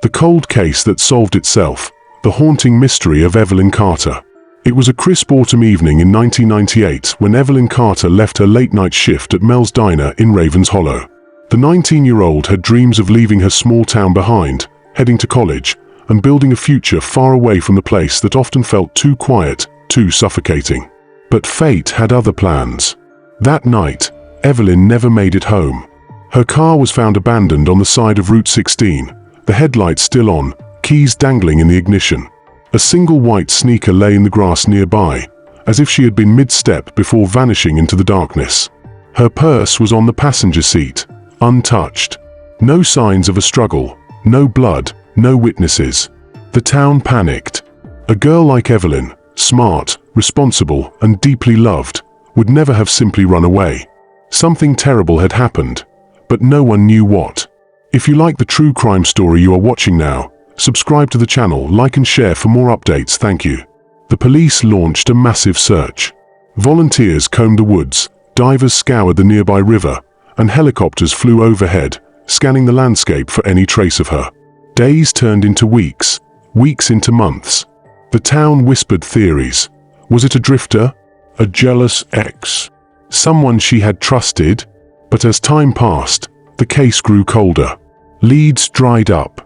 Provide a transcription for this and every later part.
The cold case that solved itself, the haunting mystery of Evelyn Carter. It was a crisp autumn evening in 1998 when Evelyn Carter left her late-night shift at Mel's Diner in Ravens Hollow. The 19-year-old had dreams of leaving her small town behind, heading to college, and building a future far away from the place that often felt too quiet, too suffocating. But fate had other plans. That night, Evelyn never made it home. Her car was found abandoned on the side of Route 16, the headlights still on, keys dangling in the ignition. A single white sneaker lay in the grass nearby, as if she had been mid-step before vanishing into the darkness. Her purse was on the passenger seat, untouched. No signs of a struggle, no blood, no witnesses. The town panicked. A girl like Evelyn, smart, responsible, and deeply loved, would never have simply run away. Something terrible had happened, but no one knew what. If you like the true crime story you are watching now, subscribe to the channel, like and share for more updates, thank you. The police launched a massive search. Volunteers combed the woods, divers scoured the nearby river, and helicopters flew overhead, scanning the landscape for any trace of her. Days turned into weeks, weeks into months. The town whispered theories. Was it a drifter? A jealous ex? Someone she had trusted? But as time passed, the case grew colder. Leads dried up.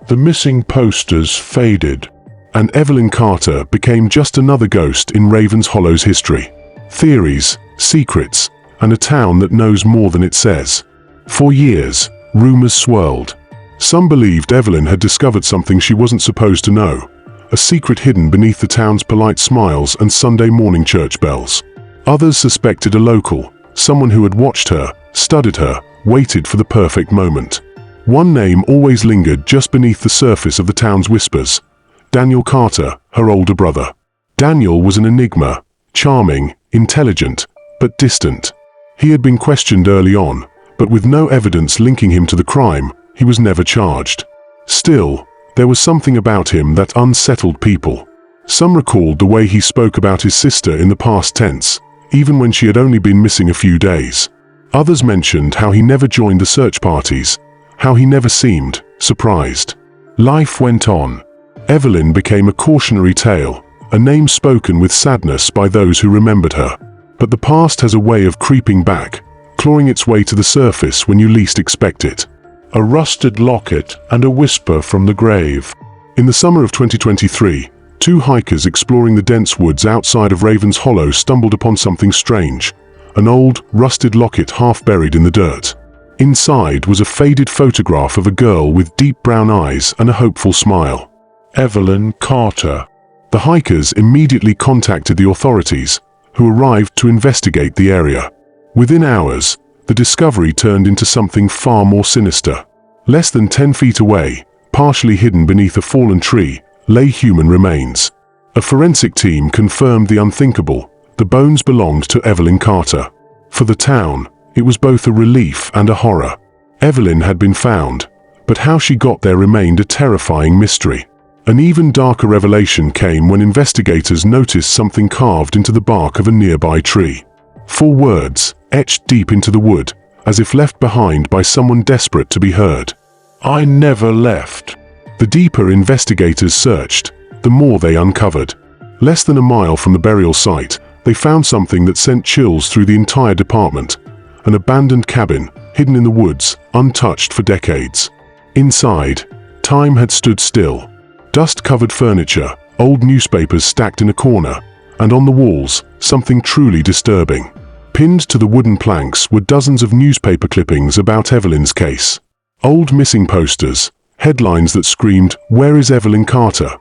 The missing posters faded. And Evelyn Carter became just another ghost in Ravens Hollow's history. Theories, secrets, and a town that knows more than it says. For years, rumors swirled. Some believed Evelyn had discovered something she wasn't supposed to know, a secret hidden beneath the town's polite smiles and Sunday morning church bells. Others suspected a local, someone who had watched her, studied her, waited for the perfect moment. One name always lingered just beneath the surface of the town's whispers: Daniel Carter, her older brother. Daniel was an enigma, charming, intelligent, but distant. He had been questioned early on, but with no evidence linking him to the crime, he was never charged. Still, there was something about him that unsettled people. Some recalled the way he spoke about his sister in the past tense, even when she had only been missing a few days. Others mentioned how he never joined the search parties, how he never seemed surprised. Life went on. Evelyn became a cautionary tale, a name spoken with sadness by those who remembered her. But the past has a way of creeping back, clawing its way to the surface when you least expect it. A rusted locket and a whisper from the grave. In the summer of 2023, two hikers exploring the dense woods outside of Ravens Hollow stumbled upon something strange: an old, rusted locket half buried in the dirt. Inside was a faded photograph of a girl with deep brown eyes and a hopeful smile. Evelyn Carter. The hikers immediately contacted the authorities, who arrived to investigate the area. Within hours, the discovery turned into something far more sinister. Less than 10 feet away, partially hidden beneath a fallen tree, lay human remains. A forensic team confirmed the unthinkable: the bones belonged to Evelyn Carter. For the town, it was both a relief and a horror. Evelyn had been found, but how she got there remained a terrifying mystery. An even darker revelation came when investigators noticed something carved into the bark of a nearby tree. 4 words, etched deep into the wood, as if left behind by someone desperate to be heard. "I never left." The deeper investigators searched, the more they uncovered. Less than a mile from the burial site, they found something that sent chills through the entire department: an abandoned cabin, hidden in the woods, untouched for decades. Inside, time had stood still. Dust-covered furniture, old newspapers stacked in a corner, and on the walls, something truly disturbing. Pinned to the wooden planks were dozens of newspaper clippings about Evelyn's case. Old missing posters, headlines that screamed, "Where is Evelyn Carter?"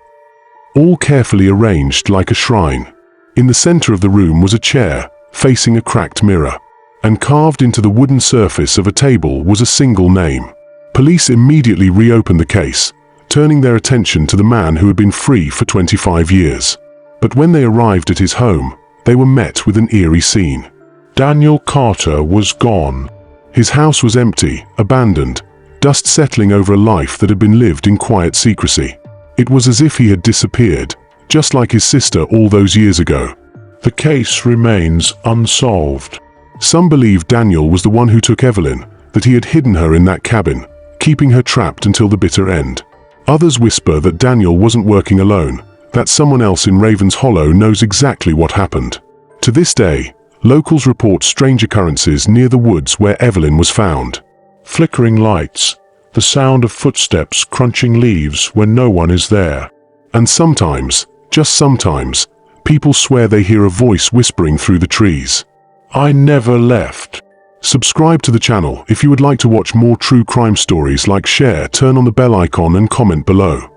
All carefully arranged like a shrine. In the center of the room was a chair, facing a cracked mirror. And carved into the wooden surface of a table was a single name. Police immediately reopened the case, turning their attention to the man who had been free for 25 years. But when they arrived at his home, they were met with an eerie scene. Daniel Carter was gone. His house was empty, abandoned, dust settling over a life that had been lived in quiet secrecy. It was as if he had disappeared, just like his sister all those years ago. The case remains unsolved. Some believe Daniel was the one who took Evelyn, that he had hidden her in that cabin, keeping her trapped until the bitter end. Others whisper that Daniel wasn't working alone, that someone else in Ravens Hollow knows exactly what happened. To this day, locals report strange occurrences near the woods where Evelyn was found. Flickering lights, the sound of footsteps crunching leaves when no one is there. And sometimes, just sometimes, people swear they hear a voice whispering through the trees. I never left. Subscribe to the channel if you would like to watch more true crime stories. Like, share, turn on the bell icon and comment below.